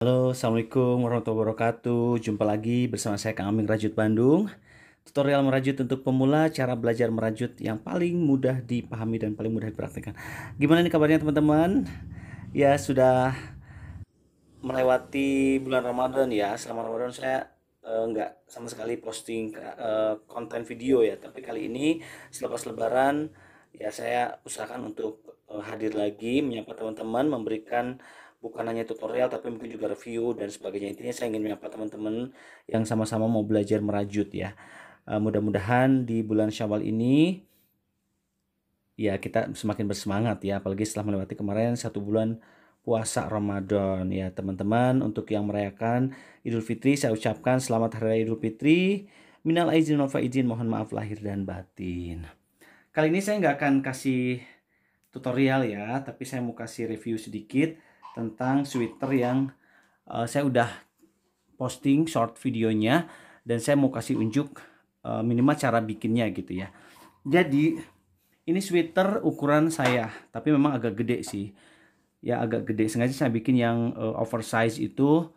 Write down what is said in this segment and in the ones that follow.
Halo, Assalamualaikum warahmatullahi wabarakatuh. Jumpa lagi bersama saya Kang Aming Rajut Bandung. Tutorial merajut untuk pemula, cara belajar merajut yang paling mudah dipahami dan paling mudah dipraktikkan. Gimana nih kabarnya teman-teman? Ya, sudah melewati bulan Ramadan ya. Selama Ramadan saya nggak sama sekali posting konten video ya. Tapi kali ini selepas Lebaran ya saya usahakan untuk hadir lagi menyapa teman-teman, memberikan bukan hanya tutorial tapi mungkin juga review dan sebagainya. Intinya saya ingin menyapa teman-teman yang sama-sama mau belajar merajut ya. Mudah-mudahan di bulan Syawal ini ya kita semakin bersemangat ya, apalagi setelah melewati kemarin 1 bulan puasa Ramadan ya teman-teman. Untuk yang merayakan Idul Fitri saya ucapkan selamat Hari Raya Idul Fitri, minal aizin wal faizin, mohon maaf lahir dan batin. Kali ini saya nggak akan kasih tutorial ya, tapi saya mau kasih review sedikit tentang sweater yang saya udah posting short videonya, dan saya mau kasih unjuk minimal cara bikinnya gitu ya. Jadi ini sweater ukuran saya, tapi memang agak gede sih. Ya agak gede, sengaja saya bikin yang oversize itu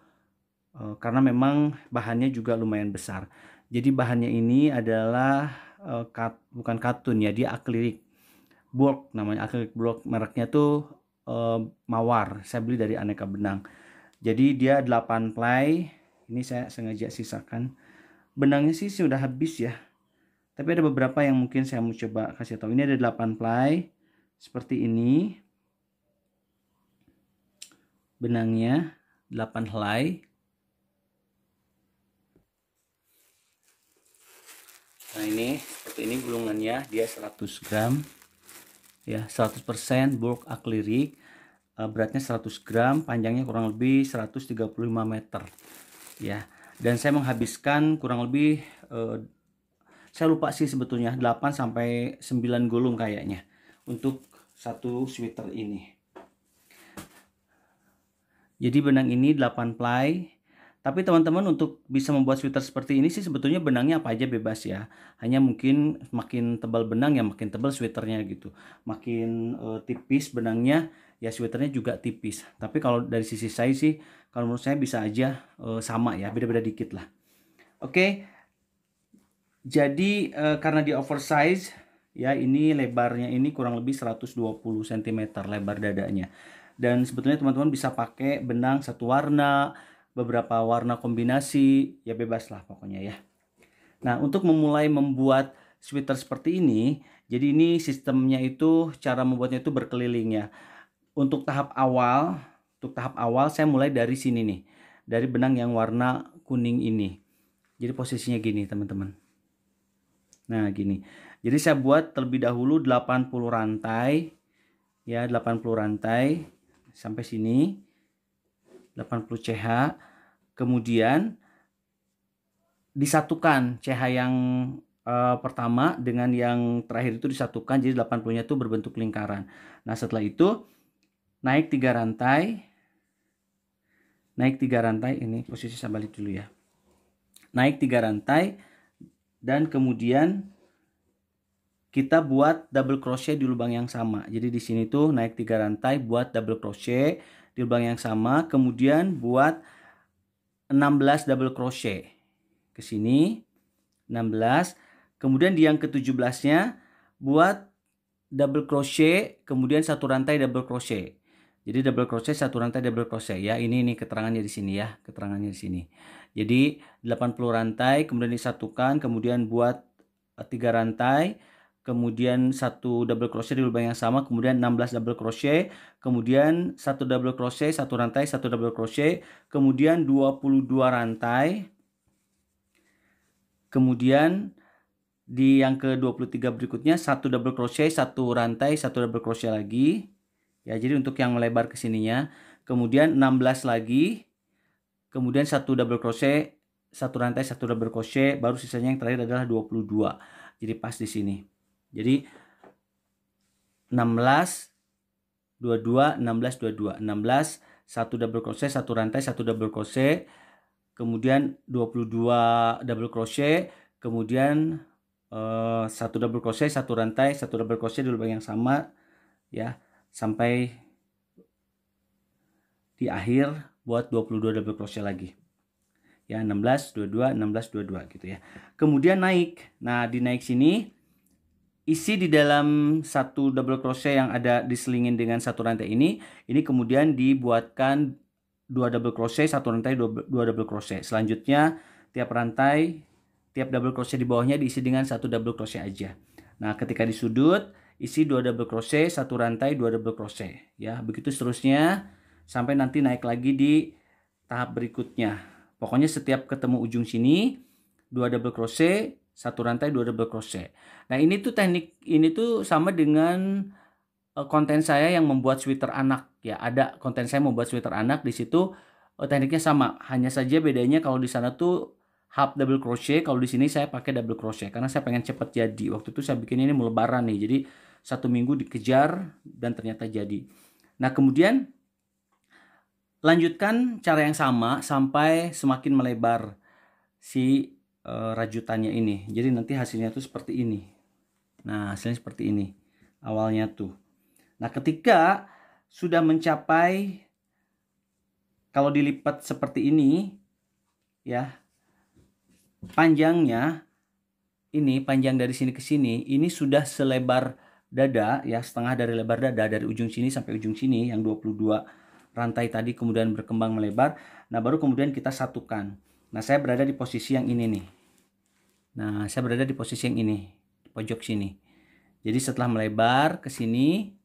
karena memang bahannya juga lumayan besar. Jadi bahannya ini adalah bukan katun ya, dia akrilik bulk namanya, akrilik bulk, mereknya tuh Mawar. Saya beli dari Aneka Benang. Jadi dia 8 ply. Ini saya sengaja sisakan. Benangnya sih sudah habis ya. Tapi ada beberapa yang mungkin saya mau coba kasih tahu. Ini ada 8 ply seperti ini. Benangnya 8 helai. Nah ini seperti ini gulungannya, dia 100 gram ya, 100% bulk akrilik, beratnya 100 gram, panjangnya kurang lebih 135 meter ya. Dan saya menghabiskan kurang lebih saya lupa sih sebetulnya 8 sampai 9 gulung kayaknya untuk satu sweater ini. Jadi benang ini 8 ply. Tapi teman-teman untuk bisa membuat sweater seperti ini sih sebetulnya benangnya apa aja bebas ya. Hanya mungkin makin tebal benang ya makin tebal sweaternya gitu. Makin tipis benangnya ya sweaternya juga tipis. Tapi kalau dari sisi size sih kalau menurut saya bisa aja sama ya, beda-beda dikit lah. Oke. Jadi karena di oversize ya, ini lebarnya ini kurang lebih 120 cm lebar dadanya. Dan sebetulnya teman-teman bisa pakai benang satu warna, beberapa warna kombinasi, ya bebas lah pokoknya ya. Nah, untuk memulai membuat sweater seperti ini, jadi ini sistemnya itu, cara membuatnya itu berkeliling ya. Untuk tahap awal saya mulai dari sini nih, dari benang yang warna kuning ini. Jadi posisinya gini teman-teman. Nah gini, jadi saya buat terlebih dahulu 80 rantai ya, 80 rantai sampai sini 80 CH. Kemudian disatukan CH yang pertama dengan yang terakhir itu disatukan, jadi 80 nya itu berbentuk lingkaran. Nah setelah itu naik 3 rantai, ini posisi saya balik dulu ya, naik 3 rantai, dan kemudian kita buat double crochet di lubang yang sama. Jadi di sini tuh naik 3 rantai, buat double crochet di lubang yang sama, kemudian buat 16 double crochet ke sini, 16. Kemudian di yang ke-17-nya buat double crochet, kemudian satu rantai double crochet. Jadi double crochet, satu rantai double crochet ya. Ini keterangannya di sini ya, keterangannya di sini. Jadi 80 rantai, kemudian disatukan, kemudian buat 3 rantai, kemudian satu double crochet di lubang yang sama, kemudian 16 double crochet, kemudian satu double crochet, satu rantai, satu double crochet, kemudian 22 rantai, kemudian di yang ke-23 berikutnya satu double crochet, satu rantai, satu double crochet lagi ya. Jadi untuk yang melebar ke sininya, kemudian 16 lagi, kemudian satu double crochet, satu rantai, satu double crochet, baru sisanya yang terakhir adalah 22. Jadi pas di sini. Jadi 16 22 16 22, 16 satu double crochet, satu rantai, satu double crochet, kemudian 22 double crochet, kemudian satu double crochet, satu rantai, satu double crochet di lubang yang sama ya, sampai di akhir buat 22 double crochet lagi. Ya, 16 22 16 22 gitu ya. Kemudian naik. Nah, di naik sini isi di dalam satu double crochet yang ada diselingin dengan satu rantai ini kemudian dibuatkan 2 double crochet, satu rantai 2 double crochet. Selanjutnya tiap rantai, tiap double crochet di bawahnya diisi dengan satu double crochet aja. Nah, ketika di sudut isi 2 double crochet, satu rantai 2 double crochet ya. Begitu seterusnya sampai nanti naik lagi di tahap berikutnya. Pokoknya setiap ketemu ujung sini 2 double crochet, satu rantai 2 double crochet. Nah, ini tuh teknik ini tuh sama dengan konten saya yang membuat sweater anak ya. Ada konten saya membuat sweater anak, di situ tekniknya sama. Hanya saja bedanya kalau di sana tuh half double crochet, kalau di sini saya pakai double crochet karena saya pengen cepat jadi. Waktu itu saya bikin ini mau lebaran nih. Jadi 1 minggu dikejar dan ternyata jadi. Nah, kemudian lanjutkan cara yang sama sampai semakin melebar si rajutannya ini. Jadi nanti hasilnya tuh seperti ini. Nah, hasilnya seperti ini awalnya tuh. Nah, ketika sudah mencapai, kalau dilipat seperti ini ya, panjangnya ini, panjang dari sini ke sini ini sudah selebar dada ya, setengah dari lebar dada dari ujung sini sampai ujung sini yang 22 rantai tadi kemudian berkembang melebar. Nah, baru kemudian kita satukan. Nah, saya berada di posisi yang ini nih. Nah, saya berada di posisi yang ini, di pojok sini. Jadi setelah melebar ke sini,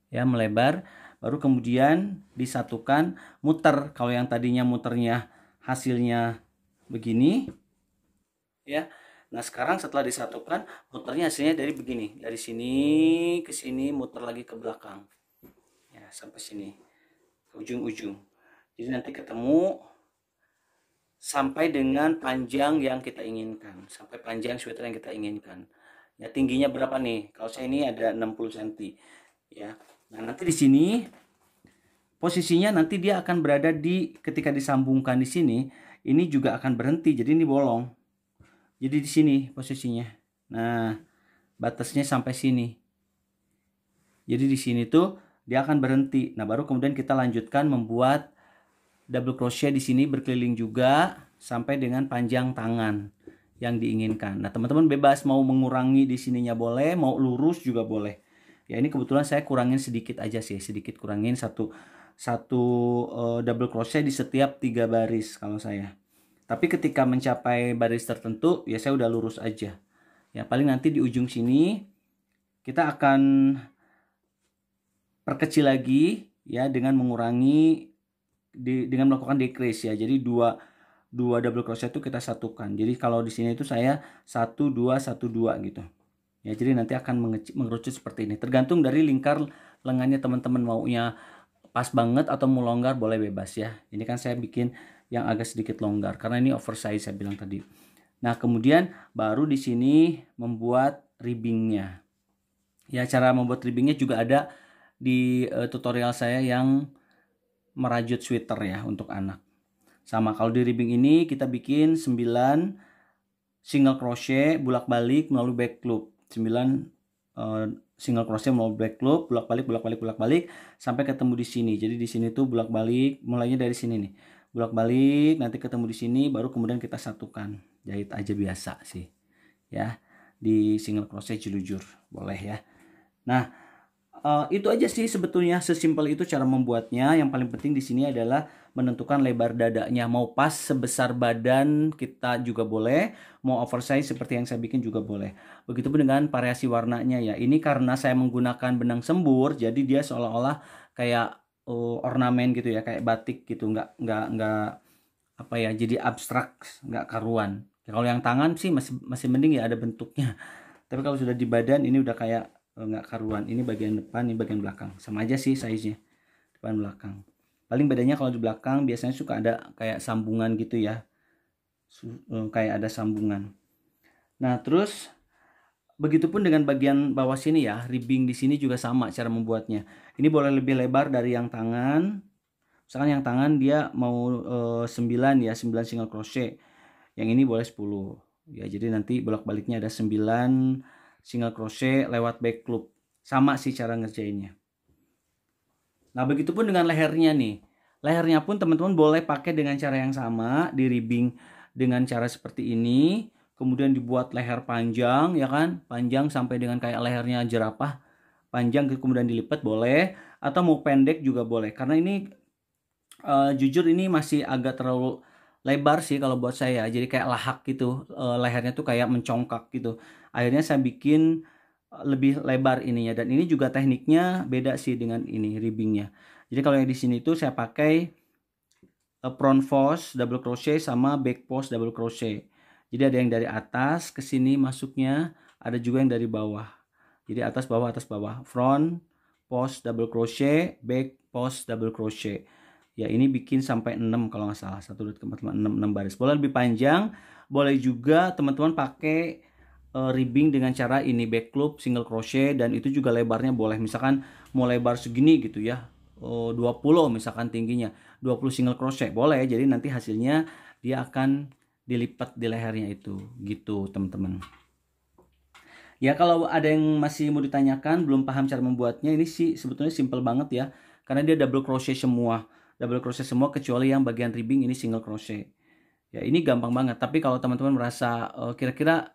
ya melebar, baru kemudian disatukan, muter. Kalau yang tadinya muternya hasilnya begini, ya. Nah, sekarang setelah disatukan, muternya hasilnya dari begini, dari sini ke sini, muter lagi ke belakang, ya sampai sini, ke ujung-ujung. Jadi nanti ketemu sampai dengan panjang yang kita inginkan, sampai panjang sweater yang kita inginkan. Ya, tingginya berapa nih? Kalau saya ini ada 60 cm ya. Nah, nanti di sini posisinya nanti dia akan berada di, ketika disambungkan di sini, ini juga akan berhenti. Jadi ini bolong. Jadi di sini posisinya. Nah, batasnya sampai sini. Jadi di sini tuh dia akan berhenti. Nah, baru kemudian kita lanjutkan membuat double crochet di sini berkeliling juga sampai dengan panjang tangan yang diinginkan. Nah, teman-teman bebas mau mengurangi di sininya boleh, mau lurus juga boleh. Ya, ini kebetulan saya kurangin sedikit aja sih, sedikit kurangin satu double crochet di setiap 3 baris kalau saya. Tapi ketika mencapai baris tertentu ya saya udah lurus aja. Ya, paling nanti di ujung sini kita akan perkecil lagi ya dengan mengurangi dengan melakukan decrease ya. Jadi dua double crochet itu kita satukan. Jadi kalau di sini itu saya 1 2 1 2 gitu. Ya, jadi nanti akan mengerucut seperti ini. Tergantung dari lingkar lengannya teman-teman, maunya pas banget atau mau longgar boleh bebas ya. Ini kan saya bikin yang agak sedikit longgar karena ini oversize saya bilang tadi. Nah, kemudian baru di sini membuat ribbingnya. Ya, cara membuat ribbingnya juga ada di tutorial saya yang merajut sweater ya untuk anak. Sama, kalau di ribbing ini kita bikin 9 single crochet bolak-balik melalui back loop. 9 single crochet melalui back loop, bolak-balik sampai ketemu di sini. Jadi di sini tuh bolak-balik, mulainya dari sini nih. Bolak-balik, nanti ketemu di sini, baru kemudian kita satukan. Jahit aja biasa sih. Ya, di single crochet jelujur boleh ya. Nah, itu aja sih sebetulnya, sesimpel itu cara membuatnya. Yang paling penting di sini adalah menentukan lebar dadanya, mau pas sebesar badan kita juga boleh, mau oversize seperti yang saya bikin juga boleh. Begitupun dengan variasi warnanya ya. Ini karena saya menggunakan benang sembur, jadi dia seolah-olah kayak ornamen gitu ya, kayak batik gitu, nggak apa ya, jadi abstrak, nggak karuan. Kalau yang tangan sih masih mending ya ada bentuknya. Tapi kalau sudah di badan ini udah kayak nggak karuan. Ini bagian depan, ini bagian belakang, sama aja sih size nya, depan belakang. Paling bedanya kalau di belakang biasanya suka ada kayak sambungan gitu ya, kayak ada sambungan. Nah, terus begitupun dengan bagian bawah sini ya, ribbing di sini juga sama cara membuatnya. Ini boleh lebih lebar dari yang tangan. Misalkan yang tangan dia mau 9 ya, 9 single crochet, yang ini boleh 10 ya. Jadi nanti bolak-baliknya ada 9 single crochet lewat back loop. Sama sih cara ngerjainnya. Nah, begitupun dengan lehernya nih. Lehernya pun teman-teman boleh pakai dengan cara yang sama, di ribbing dengan cara seperti ini. Kemudian dibuat leher panjang, ya kan, panjang sampai dengan kayak lehernya jerapah, panjang kemudian dilipat boleh, atau mau pendek juga boleh. Karena ini jujur ini masih agak terlalu lebar sih kalau buat saya, jadi kayak lahak gitu, lehernya tuh kayak mencongkak gitu. Akhirnya saya bikin lebih lebar ininya, dan ini juga tekniknya beda sih dengan ini ribbingnya. Jadi kalau yang di sini tuh saya pakai front post double crochet sama back post double crochet. Jadi ada yang dari atas ke sini masuknya, ada juga yang dari bawah. Jadi atas bawah, front post double crochet, back post double crochet. Ya, ini bikin sampai 6 kalau nggak salah. 1 2 3 4 5 6 baris. Boleh lebih panjang, boleh juga teman-teman pakai ribbing dengan cara ini back loop single crochet, dan itu juga lebarnya boleh misalkan mau lebar segini gitu ya. 20 misalkan tingginya, 20 single crochet boleh. Jadi nanti hasilnya dia akan dilipat di lehernya itu gitu, teman-teman. Ya, kalau ada yang masih mau ditanyakan, belum paham cara membuatnya, ini sih sebetulnya simple banget ya. Karena dia double crochet semua. Double crochet semua kecuali yang bagian ribbing ini single crochet. Ya, ini gampang banget. Tapi kalau teman-teman merasa kira-kira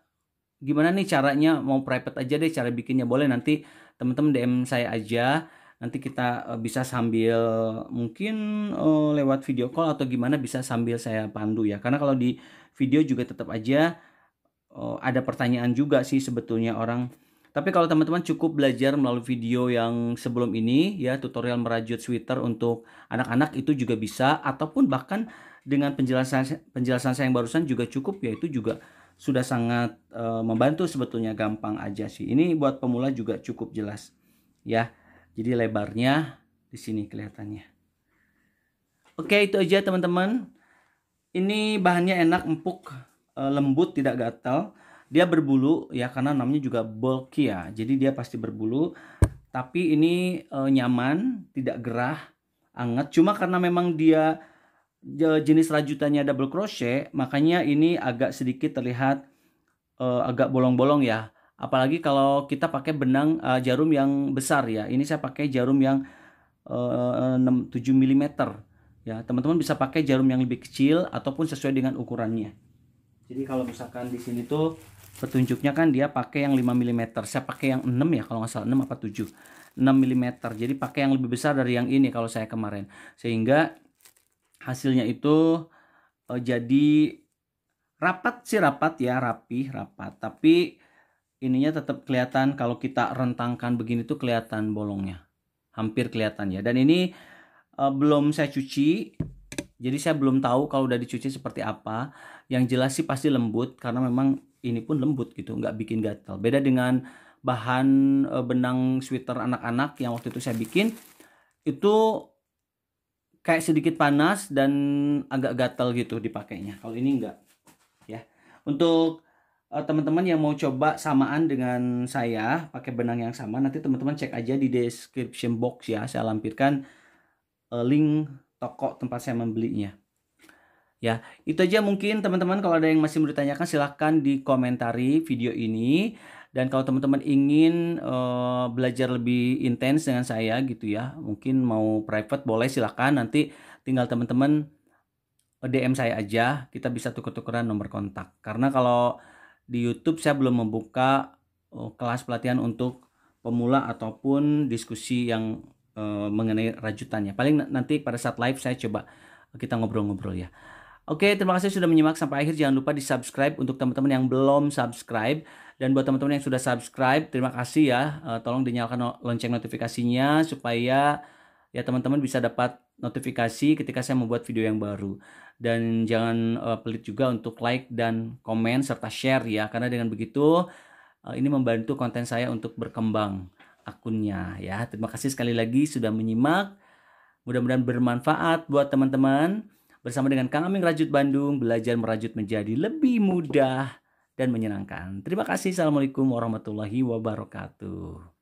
gimana nih caranya, mau private aja deh cara bikinnya, boleh nanti teman-teman DM saya aja. Nanti kita bisa sambil mungkin lewat video call atau gimana, bisa sambil saya pandu ya. Karena kalau di video juga tetap aja ada pertanyaan juga sih sebetulnya orang. Tapi kalau teman-teman cukup belajar melalui video yang sebelum ini ya, tutorial merajut sweater untuk anak-anak itu juga bisa, ataupun bahkan dengan penjelasan saya yang barusan juga cukup ya, itu juga sudah sangat membantu sebetulnya, gampang aja sih. Ini buat pemula juga cukup jelas ya. Jadi lebarnya di sini kelihatannya. Oke, itu aja teman-teman. Ini bahannya enak, empuk, lembut, tidak gatal. Dia berbulu ya, karena namanya juga bulky ya. Jadi dia pasti berbulu. Tapi ini nyaman, tidak gerah, anget. Cuma karena memang dia jenis rajutannya double crochet, makanya ini agak sedikit terlihat agak bolong-bolong ya. Apalagi kalau kita pakai benang jarum yang besar ya. Ini saya pakai jarum yang 7 mm ya. Teman-teman bisa pakai jarum yang lebih kecil ataupun sesuai dengan ukurannya. Jadi kalau misalkan di sini tuh petunjuknya kan dia pakai yang 5 mm. Saya pakai yang 6 ya, kalau nggak salah 6 apa 7. 6 mm. Jadi pakai yang lebih besar dari yang ini kalau saya kemarin. Sehingga hasilnya itu jadi rapat sih, rapat ya, rapi, rapat. Tapi ininya tetap kelihatan, kalau kita rentangkan begini tuh kelihatan bolongnya. Hampir kelihatan ya. Dan ini belum saya cuci. Jadi saya belum tahu kalau udah dicuci seperti apa. Yang jelas sih pasti lembut, karena memang ini pun lembut gitu, nggak bikin gatal. Beda dengan bahan benang sweater anak-anak yang waktu itu saya bikin, itu kayak sedikit panas dan agak gatal gitu dipakainya. Kalau ini enggak ya. Untuk teman-teman yang mau coba samaan dengan saya pakai benang yang sama, nanti teman-teman cek aja di description box ya. Saya lampirkan link toko tempat saya membelinya. Ya, itu aja mungkin teman-teman. Kalau ada yang masih mau ditanyakan, silahkan dikomentari video ini. Dan kalau teman-teman ingin belajar lebih intens dengan saya gitu ya, mungkin mau private, boleh silahkan. Nanti tinggal teman-teman DM saya aja, kita bisa tuker-tukeran nomor kontak. Karena kalau di YouTube saya belum membuka kelas pelatihan untuk pemula ataupun diskusi yang mengenai rajutannya. Paling nanti pada saat live saya coba kita ngobrol-ngobrol ya. Oke, terima kasih sudah menyimak sampai akhir. Jangan lupa di subscribe untuk teman-teman yang belum subscribe. Dan buat teman-teman yang sudah subscribe, terima kasih ya. Tolong dinyalakan lonceng notifikasinya supaya ya teman-teman bisa dapat notifikasi ketika saya membuat video yang baru. Dan jangan pelit juga untuk like dan komen serta share ya. Karena dengan begitu ini membantu konten saya untuk berkembang akunnya ya. Terima kasih sekali lagi sudah menyimak. Mudah-mudahan bermanfaat buat teman-teman. Bersama dengan Kang Aming Rajut Bandung, belajar merajut menjadi lebih mudah dan menyenangkan. Terima kasih. Assalamualaikum warahmatullahi wabarakatuh.